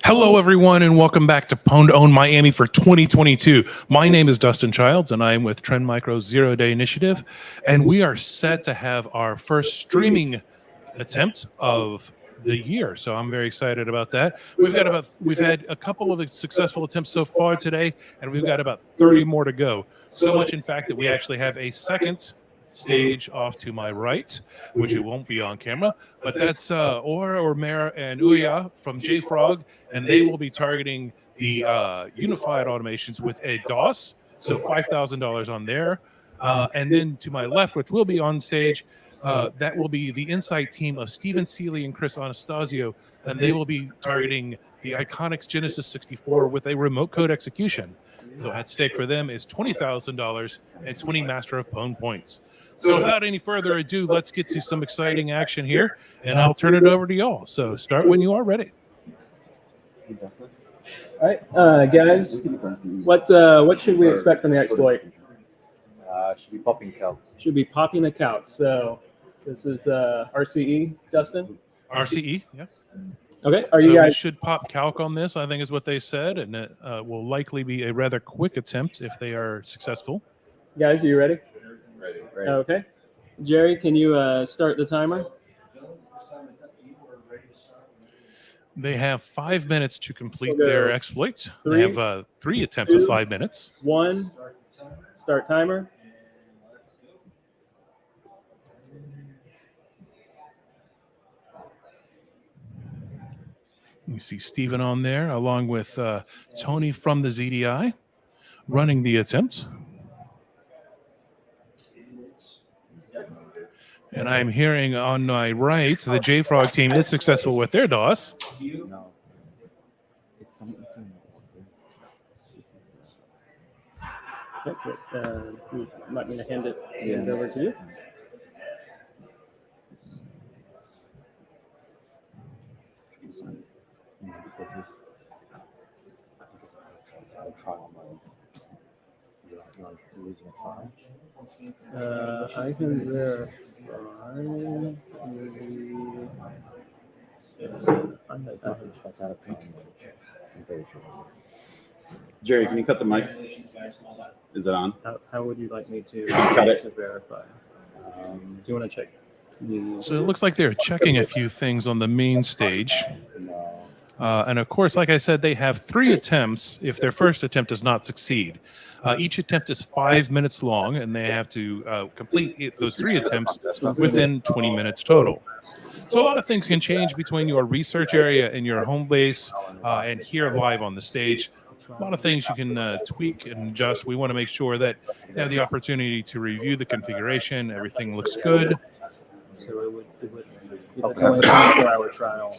Hello, everyone, and welcome back to Pwn2Own Miami for 2022. My name is Dustin Childs, and I am with Trend Micro's Zero Day Initiative, and we are set to have our first streaming attempt of the year. So I'm very excited about that. We've had a couple of successful attempts so far today, and we've got about 30 more to go. So much, in fact, that we actually have a second stage off to my right, which it won't be on camera, but that's Aura, Mara, and Uya from JFrog, and they will be targeting the unified automations with a DOS, so $5,000 on there. And then to my left, which will be on stage, that will be the Incite team of Seeley and Chris Anastasio, and they will be targeting the Iconics Genesis64 with a remote code execution. So at stake for them is $20,000 and 20 Master of Pwn points. So without any further ado, let's get to some exciting action here, and I'll turn it over to y'all. So start when you are ready. All right, guys, what should we expect from the exploit? Should be popping calc. Should be popping a calc. So this is RCE, Dustin? RCE, yes. Okay, are you guys? We should pop calc on this, I think is what they said, and it will likely be a rather quick attempt if they are successful. Guys, are you ready? Ready. Okay. Jerry, can you start the timer? They have 5 minutes to complete their exploit. Three, they have 3 attempts of 5 minutes. 1, start timer. You see Steven on there, along with Tony from the ZDI, running the attempt. And I'm hearing on my right, the JFrog team is successful with their DOS. No. You might need to hand it over to you. I can verify. Jerry, can you cut the mic? Is it on? How would you like me to verify? Do you want to check? So it looks like they're checking a few things on the main stage. And of course, like I said, they have 3 attempts if their first attempt does not succeed. Each attempt is 5 minutes long, and they have to complete those 3 attempts within 20 minutes total. So a lot of things can change between your research area and your home base and here live on the stage. A lot of things you can tweak and adjust. We want to make sure that they have the opportunity to review the configuration. Everything looks good. So it would it's only a 24-hour trial.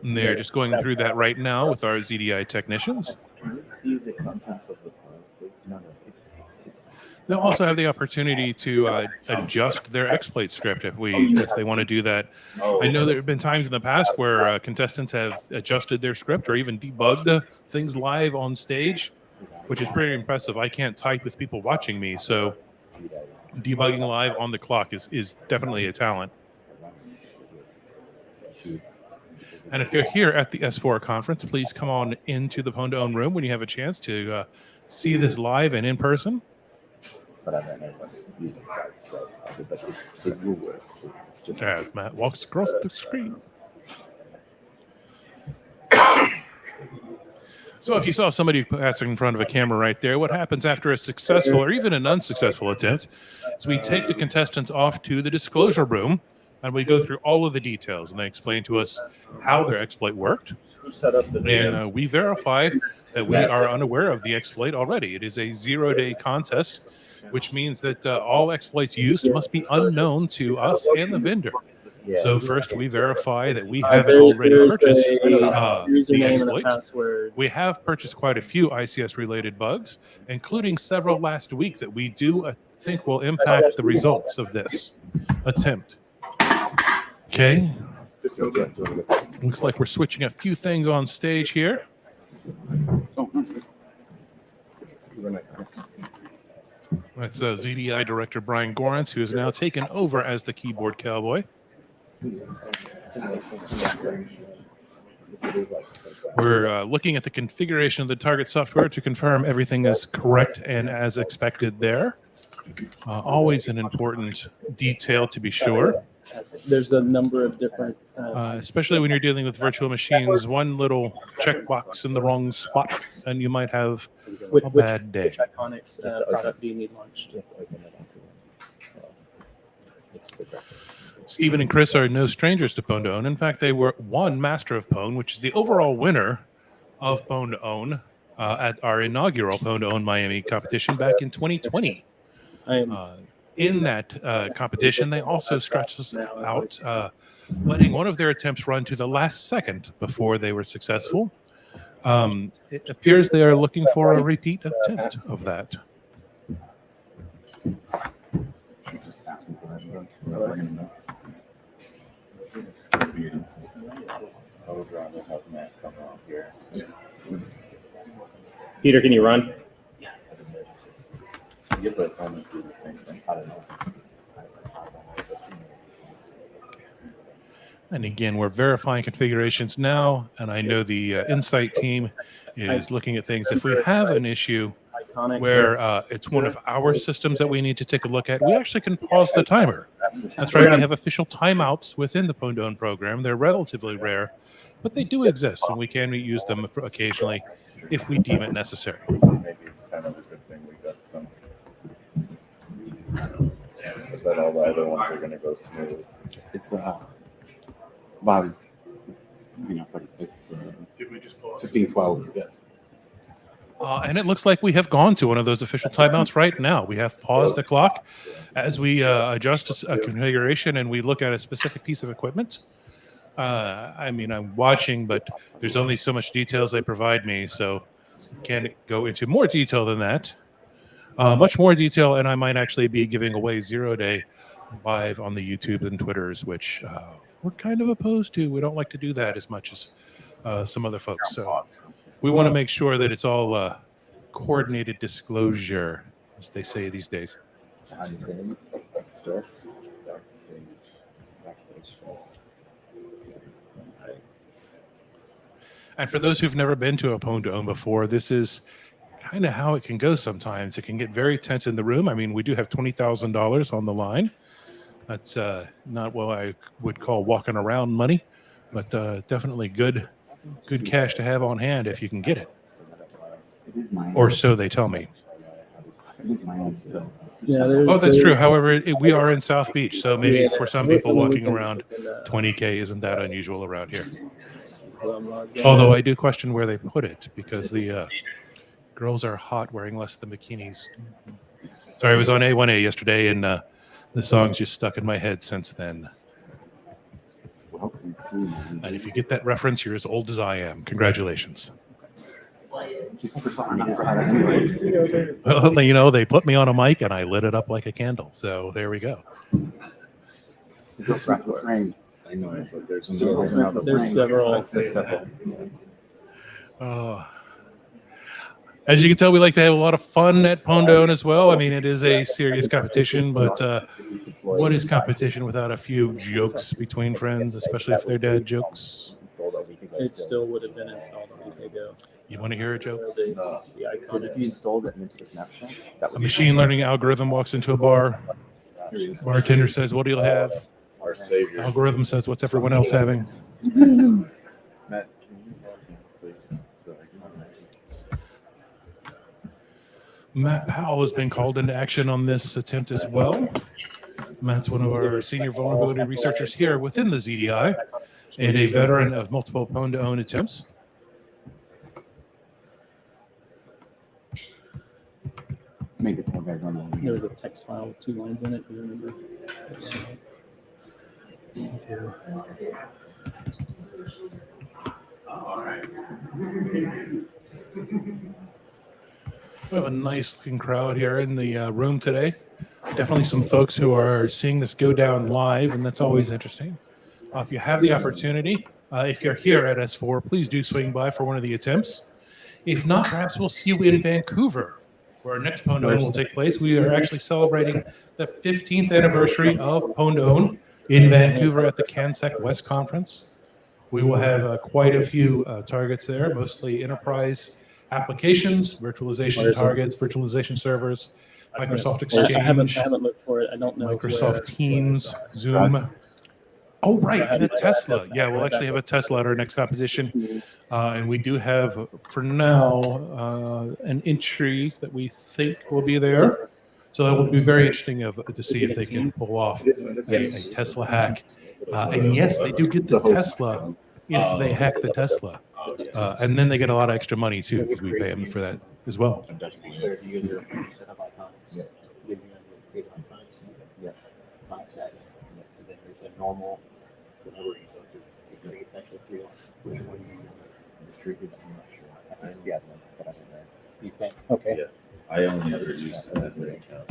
And they're just going through that right now with our ZDI technicians. Can you see the contents of the file, please? No, They'll also have the opportunity to adjust their exploit script if they want to do that. I know there have been times in the past where contestants have adjusted their script or even debugged things live on stage, which is pretty impressive. I can't type with people watching me, so debugging live on the clock is definitely a talent. And if you're here at the S4 conference, please come on into the Pwn2Own room when you have a chance to see this live and in person. But I don't know what you guys say. But it will work. It's just As Matt walks across the screen. So if you saw somebody passing in front of a camera right there, what happens after a successful or even an unsuccessful attempt is we take the contestants off to the disclosure room and we go through all of the details and they explain to us how their exploit worked. Set up the And we verify that we are unaware of the exploit already. It is a 0-day contest, which means that all exploits used must be unknown to us and the vendor. yeah. So first we verify that we haven't already purchased the username and a exploit. password. We have purchased quite a few ICS-related bugs, including several last week that we do think will impact the results of this attempt. Okay. Looks like we're switching a few things on stage here. That's ZDI Director Brian Gorance, who is now taken over as the keyboard cowboy. We're looking at the configuration of the target software to confirm everything is correct and as expected there. Always an important detail to be sure. There's a number of different. Especially when you're dealing with virtual machines, one little checkbox in the wrong spot and you might have a bad day. Which Iconics product do you need launched? Stephen and Chris are no strangers to Pwn2Own. In fact, they won Master of Pwn, which is the overall winner of Pwn2Own at our inaugural Pwn2Own Miami competition back in 2020. In that competition, they also stretched us out, letting one of their attempts run to the last second before they were successful. It appears they are looking for a repeat attempt of that. Just asking for that, but we're gonna know. I would rather have Matt come out here. Peter, can you run? You put him do the same thing. I don't know. And again, we're verifying configurations now, and I know the Incite team is looking at things. If we have an issue Iconics. where it's one of our systems that we need to take a look at, we actually can pause the timer. That's right, we have official timeouts within the Pwn2Own program. They're relatively rare, but they do exist, and we can use them occasionally if we deem it necessary. Maybe it's kind of a good thing we got some. But all the other ones are going to go smooth. It's Bobby. You know, it's 15-12. Yes. And it looks like we have gone to one of those official timeouts right now. We have paused the clock as we adjust a configuration and we look at a specific piece of equipment. I mean, I'm watching, but there's only so much details they provide me, so can't go into more detail than that. Much more detail, and I might actually be giving away 0-day live on the YouTube and Twitters, which we're kind of opposed to. We don't like to do that as much as some other folks. So we want to make sure that it's all coordinated disclosure, as they say these days. Behind the scenes, stress, backstage stress. And for those who've never been to a Pwn2Own before, this is kind of how it can go sometimes. It can get very tense in the room. I mean, we do have $20,000 on the line. That's not what I would call walking around money, but definitely good cash to have on hand if you can get it. Or so they tell me. Yeah, Oh, that's true. However, we are in South Beach, so maybe for some people walking around, 20K isn't that unusual around here. Although I do question where they put it, because the girls are hot wearing less than bikinis. Sorry, I was on A1A yesterday, and the song's just stuck in my head since then. And if you get that reference, you're as old as I am. Congratulations. Well, you know, they put me on a mic, and I lit it up like a candle. So there we go. I know, but there's several. As you can tell, we like to have a lot of fun at Pwn2Own as well. I mean, it is a serious competition, but what is competition without a few jokes between friends, especially if they're dad jokes? It still would have been installed a week ago. You want to hear it, Joe? The Because if Iconics. you installed it into the snapshot, that A would machine learning algorithm walks into a bar. Here he is. Bartender says, "What do you have?" Our savior. Algorithm says, "What's everyone else having?" Matt, can you help me, please? So I can Matt Powell has been called into action on this attempt as well. Matt's one of our senior vulnerability researchers here within the ZDI and a veteran of multiple Pwn2Own attempts. Make the poor guy run along. There was a text file with 2 lines in it. Do you remember? We have a nice looking crowd here in the room today. Definitely some folks who are seeing this go down live, and that's always interesting. If you have the opportunity, if you're here at S4, please do swing by for one of the attempts. If not, perhaps we'll see you in Vancouver, where our next Pwn2Own will take place. We are actually celebrating the 15th anniversary of Pwn2Own in Vancouver at the CanSec West Conference. We will have quite a few targets there, mostly enterprise applications, virtualization targets, virtualization servers, Microsoft I haven't Exchange, looked for it. I don't know. Microsoft Teams, Zoom. Oh, right, and a Tesla. Yeah, we'll actually have a Tesla at our next competition. And we do have, for now, an entry that we think will be there. So that will be very interesting to see if they can pull off a Tesla hack. And yes, they do get the Tesla if they hack the Tesla. And then they get a lot of extra money, too, because we pay them for that as well. normal, whatever you so it's actually 3 lines. Which one do you the trick is I'm not sure. I think it's the admin, but I don't know. You think? Okay. Yeah. I only ever use the admin account.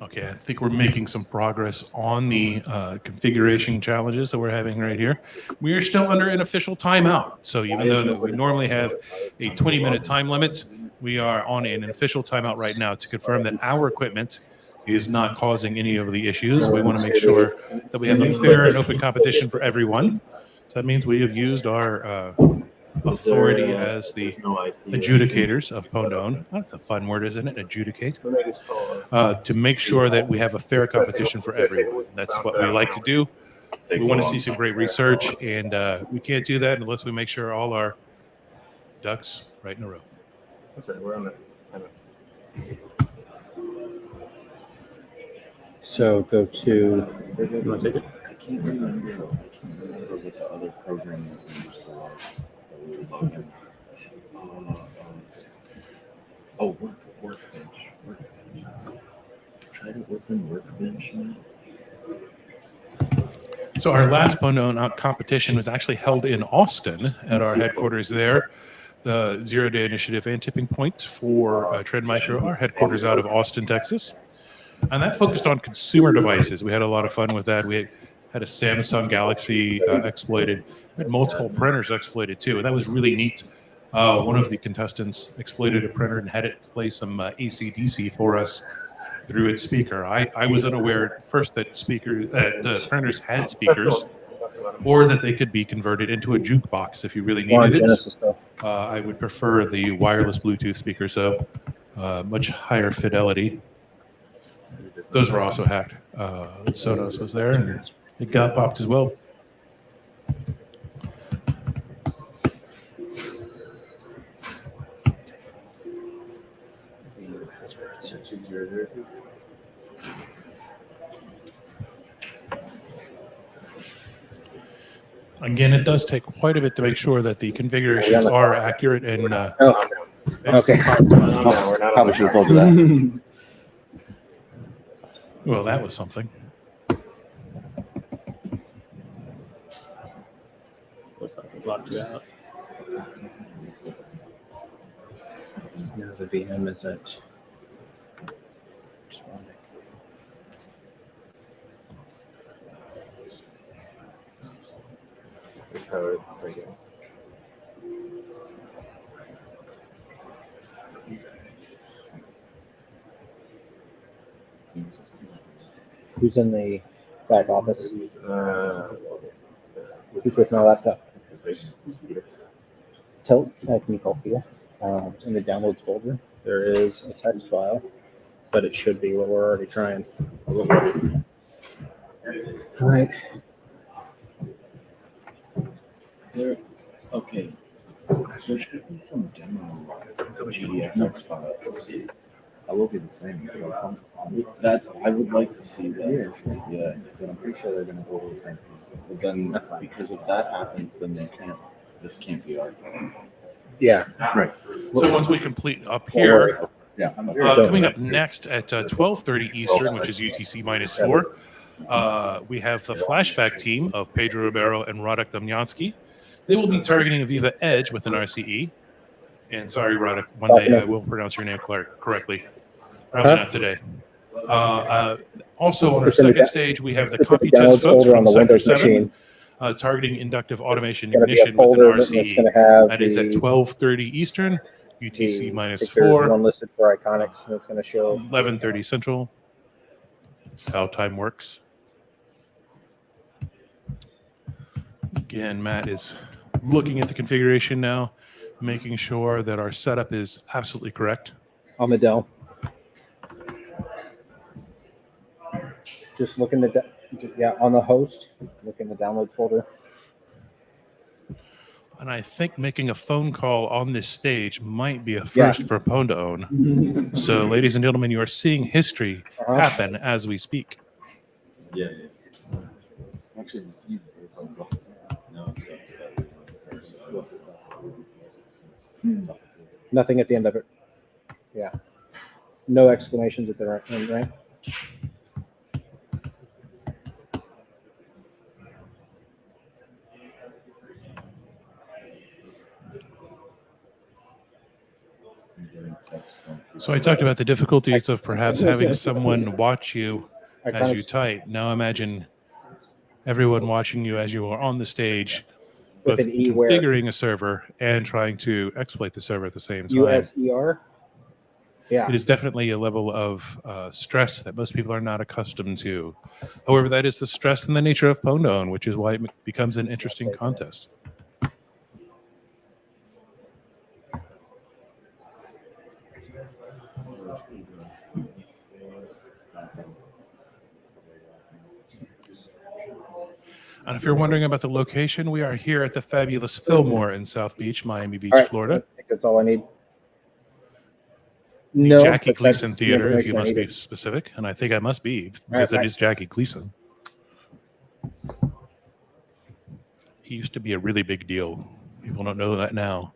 Okay, I think we're making some progress on the configuration challenges that we're having right here. We are still under an official timeout. So even though that we normally have a 20-minute time limit, we are on an official timeout right now to confirm that our equipment is not causing any of the issues. We want to make sure that we have a fair and open competition for everyone. So that means we have used our authority as the adjudicators of Pwn2Own. That's a fun word, isn't it? Adjudicate. To make sure that we have a fair competition for everyone. That's what we like to do. We want to see some great research, and we can't do that unless we make sure all our ducks right in a row. Okay, we're on it. So go to. You want to take it? I can't remember what the other program that we used to love. Workbench. Try to open Workbench. So our last Pwn2Own competition was actually held in Austin at our headquarters there. The Zero Day Initiative and Tipping Point for Trend Micro, our headquarters out of Austin, Texas. And that focused on consumer devices. We had a lot of fun with that. We had a Samsung Galaxy exploited. We had multiple printers exploited too, and that was really neat. One of the contestants exploited a printer and had it play some AC/DC for us through its speaker. I was unaware at first that printers had speakers, or that they could be converted into a jukebox if you really needed it. I would prefer the wireless Bluetooth speaker, so much higher fidelity. Those were also hacked. Sonos was there, and it got popped as well. Again, it does take quite a bit to make sure that the configurations are accurate and Okay. Probably should have told you that. well, that was something. Looks like it's locked you out. No, the VM isn't responding. Who's in the back office? Who's with my laptop? tilt technical here. In the downloads folder, there is a text file, but it should be what we're already trying. All right. There, okay. There should be some demo GDFX files. That will be the same. That I would like to see that. Yeah, but I'm pretty sure they're going to go over the same piece. But then, because if that happens, then they can't. This can't be our fault. Yeah. Right. So once we complete up here, Yeah. coming up next at 12:30 Eastern, which is UTC -4, we have the flashback team of Pedro Ribeiro and Radek Damjanski. They will be targeting Aviva Edge with an RCE. And sorry, Radek, one day I will pronounce your name correctly. Probably not today. Also on our second stage, we have the copy test folks from Sector 7 targeting inductive automation ignition with an RCE. That is at 12:30 Eastern, UTC -4. One listed for Iconics, and it's going to show 11:30 Central. That's how time works. Again, Matt is looking at the configuration now, making sure that our setup is absolutely correct. on the Dell. Just look in the on the host. Look in the downloads folder. And I think making a phone call on this stage might be a first for Pwn2Own. So, ladies and gentlemen, you are seeing history happen as we speak. Yeah. Actually, received no. Nothing at the end of it. Yeah. No explanations at the end, right? So I talked about the difficulties of perhaps having someone watch you as you type. Now imagine everyone watching you as you are on the stage, both With an E where configuring a server and trying to exploit the server at the same time. USER. Yeah. It is definitely a level of stress that most people are not accustomed to. However, that is the stress and the nature of Pwn2Own, which is why it becomes an interesting contest. And if you're wondering about the location, we are here at the fabulous Fillmore in South Beach, Miami Beach, Florida. I think that's all I need. The No, Jackie but Gleason that's the Theater, if you information I must be needed. specific. And I think I must be, because it is Jackie Gleason. He used to be a really big deal. People don't know that now.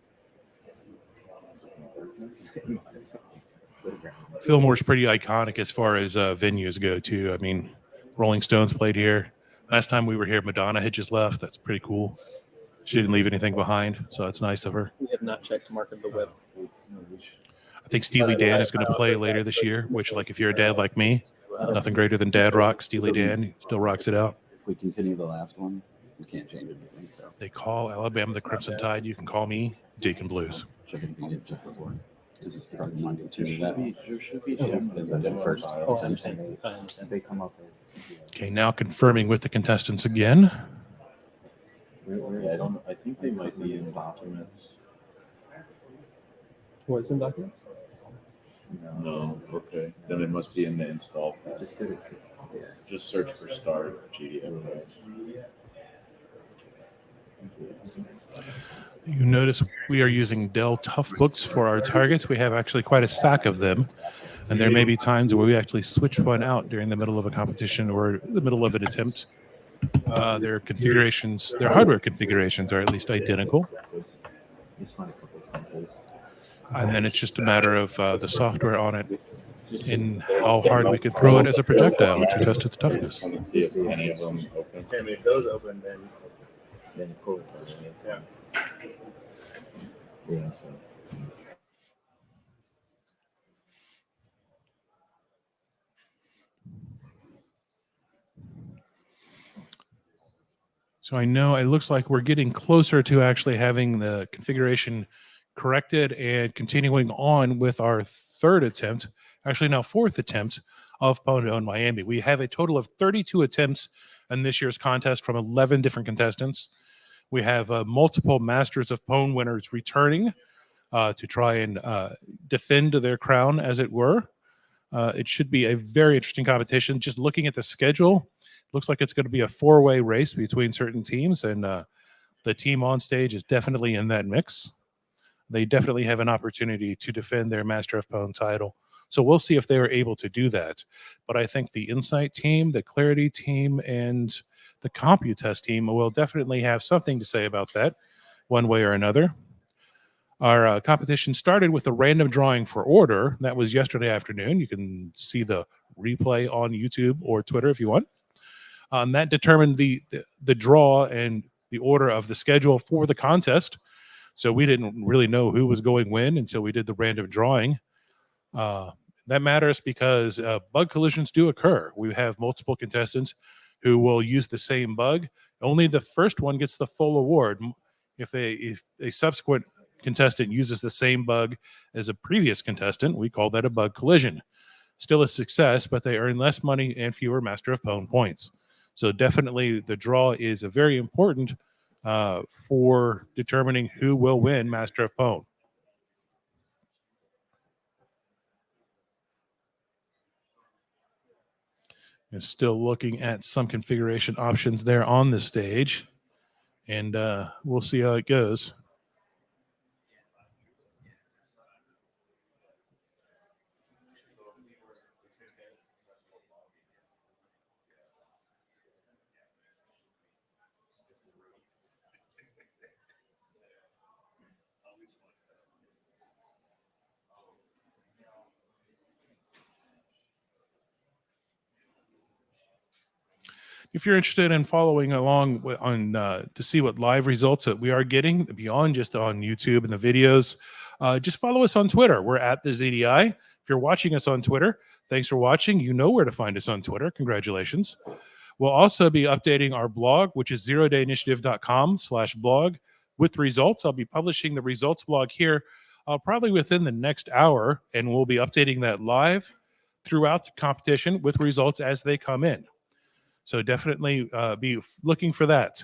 Fillmore's pretty iconic as far as venues go, too. I mean, Rolling Stones played here. Last time we were here, Madonna had just left. That's pretty cool. She didn't leave anything behind, so that's nice of her. We have not checked market the web. I think Steely Dan is going to play later this year, which, like, if you're a dad like me, nothing greater than dad rock. Steely Dan still rocks it out. If we continue the last one, we can't change anything. So They call Alabama the Crimson Tide. You can call me Deacon Blues. check anything you did just before, because it's probably not continue that. There should be As I did first. and they come up Okay, now confirming with the contestants again. I think they might be in documents. What's in documents? No, okay. Then it must be in the install path. Just search for start GDFX. You notice we are using Dell Toughbooks for our targets. We have actually quite a stack of them. And there may be times where we actually switch one out during the middle of a competition or the middle of an attempt. Their configurations, their hardware configurations are at least identical. And then it's just a matter of the software on it and how hard we can throw it as a projectile to test its toughness. Want to see if any of them open. Okay, I mean, if those open, then Cool. yeah. Yeah, so. So I know it looks like we're getting closer to actually having the configuration corrected and continuing on with our third attempt, actually now fourth attempt of Pwn2Own Miami. We have a total of 32 attempts in this year's contest from 11 different contestants. We have multiple Masters of Pwn winners returning to try and defend their crown, as it were. It should be a very interesting competition. Just looking at the schedule, looks like it's going to be a 4-way race between certain teams, and the team on stage is definitely in that mix. They definitely have an opportunity to defend their Master of Pwn title. So we'll see if they are able to do that. But I think the Incite team, the Clarity team, and the Computest team will definitely have something to say about that one way or another. Our competition started with a random drawing for order. That was yesterday afternoon. You can see the replay on YouTube or Twitter if you want. That determined the draw and the order of the schedule for the contest. So we didn't really know who was going when until we did the random drawing. That matters because bug collisions do occur. We have multiple contestants who will use the same bug. Only the first one gets the full award. If a subsequent contestant uses the same bug as a previous contestant, we call that a bug collision. Still a success, but they earn less money and fewer Master of Pwn points. So definitely the draw is a very important for determining who will win Master of Pwn. And still looking at some configuration options there on the stage, and we'll see how it goes. If you're interested in following along on to see what live results that we are getting beyond just on YouTube and the videos, just follow us on Twitter. We're at the ZDI. If you're watching us on Twitter, thanks for watching. You know where to find us on Twitter. Congratulations. We'll also be updating our blog, which is zerodayinitiative.com/blog with results. I'll be publishing the results blog here probably within the next hour, and we'll be updating that live throughout the competition with results as they come in. So definitely be looking for that.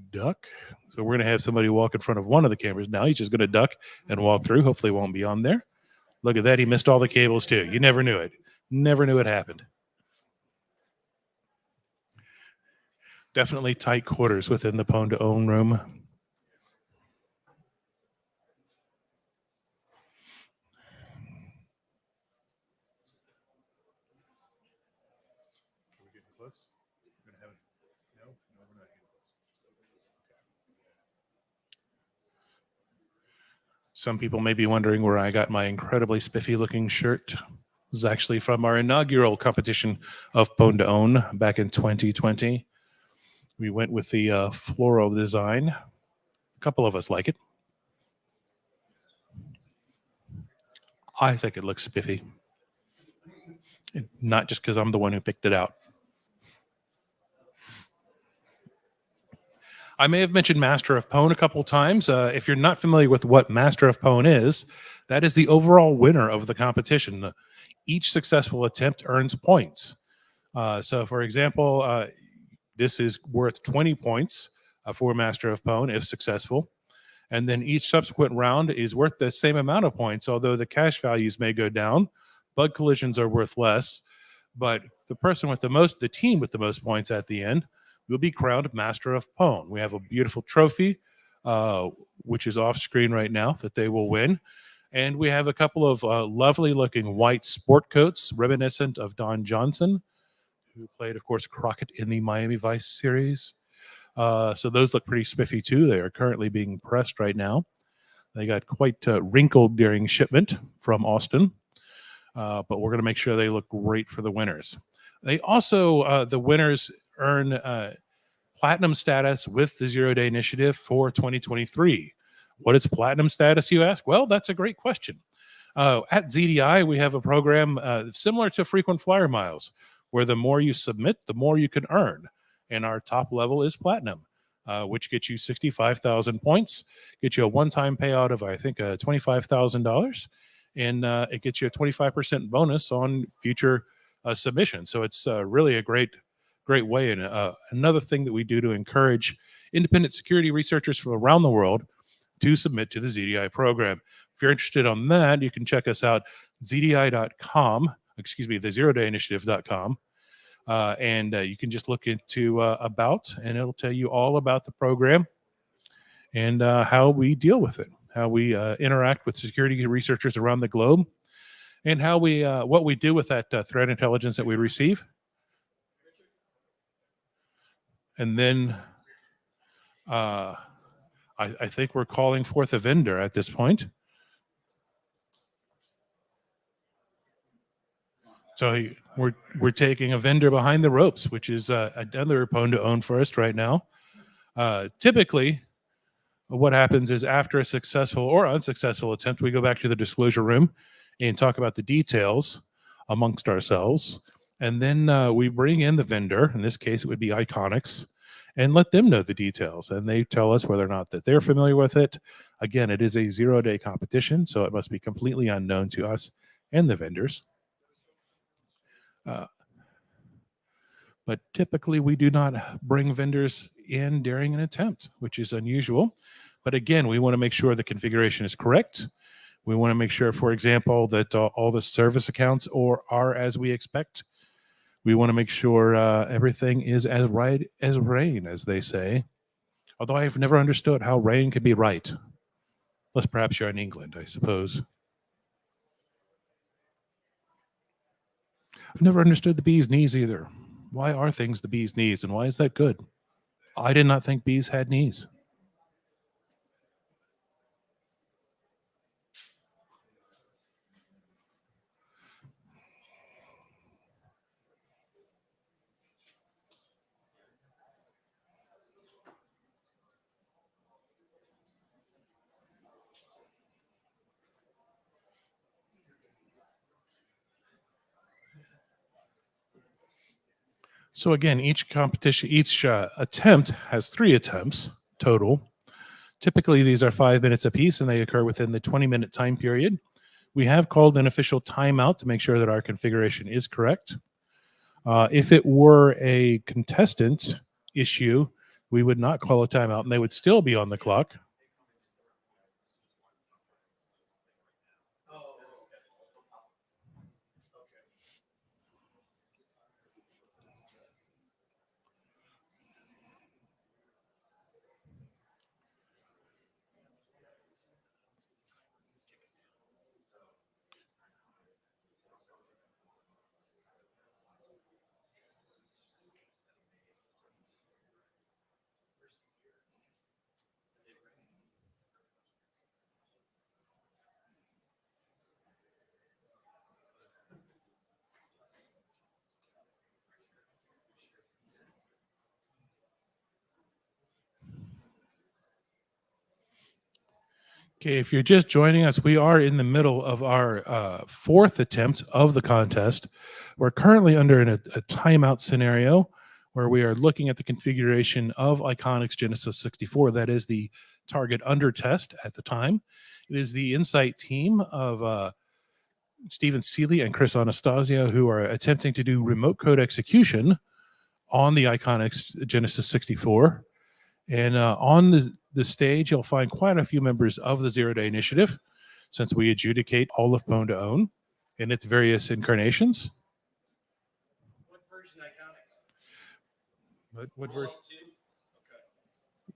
Duck. So we're going to have somebody walk in front of one of the cameras now. He's just going to duck and walk through. Hopefully it won't be on there. Look at that. He missed all the cables too. You never knew it. Never knew it happened. Definitely tight quarters within the Pwn2Own room. Some people may be wondering where I got my incredibly spiffy looking shirt. This is actually from our inaugural competition of Pwn2Own back in 2020. We went with the floral design. A couple of us like it. I think it looks spiffy. Not just because I'm the one who picked it out. I may have mentioned Master of Pwn a couple times. If you're not familiar with what Master of Pwn is, that is the overall winner of the competition. Each successful attempt earns points. So, for example, this is worth 20 points for Master of Pwn if successful. And then each subsequent round is worth the same amount of points, although the cash values may go down. Bug collisions are worth less. But the person with the most, the team with the most points at the end, will be crowned Master of Pwn. We have a beautiful trophy, which is off screen right now, that they will win. And we have a couple of lovely looking white sport coats reminiscent of Don Johnson, who played, of course, Crockett in the Miami Vice series. So those look pretty spiffy too. They are currently being pressed right now. They got quite wrinkled during shipment from Austin, but we're going to make sure they look great for the winners. They also, the winners earn platinum status with the 0-Day Initiative for 2023. What is platinum status, you ask? Well, that's a great question. At ZDI, we have a program similar to frequent flyer miles, where the more you submit, the more you can earn. And our top level is platinum, which gets you 65,000 points, gets you a one-time payout of, I think, $25,000, and it gets you a 25% bonus on future submissions. So it's really a great way. And another thing that we do to encourage independent security researchers from around the world to submit to the ZDI program. If you're interested on that, you can check us out, ZDI.com, the zerodayinitiative.com. And you can just look into about, and it'll tell you all about the program and how we deal with it, how we interact with security researchers around the globe, and how we what we do with that threat intelligence that we receive. And then I think we're calling forth a vendor at this point. So we're taking a vendor behind the ropes, which is another Pwn2Own first right now. Typically, what happens is after a successful or unsuccessful attempt, we go back to the disclosure room and talk about the details amongst ourselves. And then we bring in the vendor, in this case, it would be Iconics, and let them know the details. And they tell us whether or not that they're familiar with it. Again, it is a 0-day competition, so it must be completely unknown to us and the vendors. But typically, we do not bring vendors in during an attempt, which is unusual. But again, we want to make sure the configuration is correct. We want to make sure, for example, that all the service accounts are as we expect. We want to make sure everything is as right as rain, as they say. Although I've never understood how rain could be right. Unless perhaps you're in England, I suppose. I've never understood the bee's knees either. Why are things the bee's knees, and why is that good? I did not think bees had knees. So again, each attempt has 3 attempts total. Typically, these are 5 minutes apiece, and they occur within the 20-minute time period. We have called an official timeout to make sure that our configuration is correct. If it were a contestant issue, we would not call a timeout, and they would still be on the clock. Okay, if you're just joining us, we are in the middle of our 4th attempt of the contest. We're currently under a timeout scenario where we are looking at the configuration of Iconics Genesis64. That is the target under test at the time. It is the Incite team of Seeley and Chris Anastasio who are attempting to do remote code execution on the Iconics Genesis64. And on the stage, you'll find quite a few members of the 0-Day Initiative, since we adjudicate all of Pwn2Own in its various incarnations. What version Iconics? What version?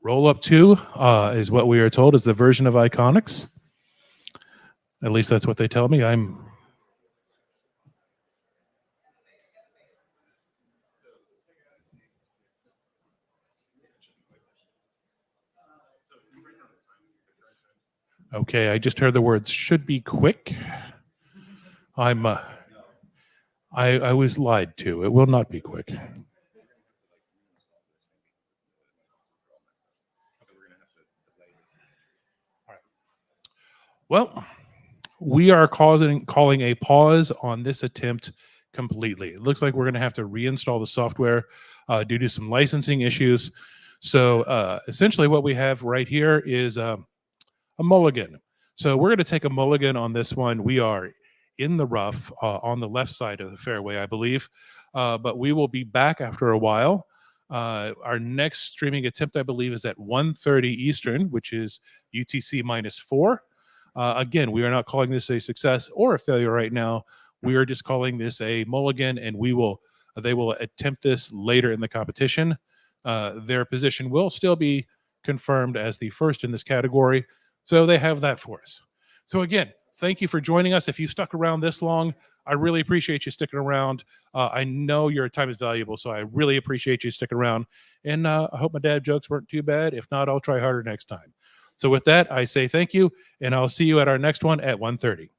Roll up 2 is what we are told is the version of Iconics. At least that's what they tell me. Okay, I just heard the words should be quick. I was lied to. It will not be quick. Well, we are calling a pause on this attempt completely. It looks like we're going to have to reinstall the software due to some licensing issues. So essentially what we have right here is a mulligan. So we're going to take a mulligan on this one. We are in the rough on the left side of the fairway, I believe. But we will be back after a while Our next streaming attempt, I believe, is at 1:30 Eastern, which is UTC -4. Again, we are not calling this a success or a failure right now. We are just calling this a mulligan, and they will attempt this later in the competition. Their position will still be confirmed as the first in this category, so they have that for us. So again, thank you for joining us. If you stuck around this long, I really appreciate you sticking around. I know your time is valuable, so I really appreciate you sticking around. And I hope my dad jokes weren't too bad. If not, I'll try harder next time. So with that, I say thank you, and I'll see you at our next one at 1:30.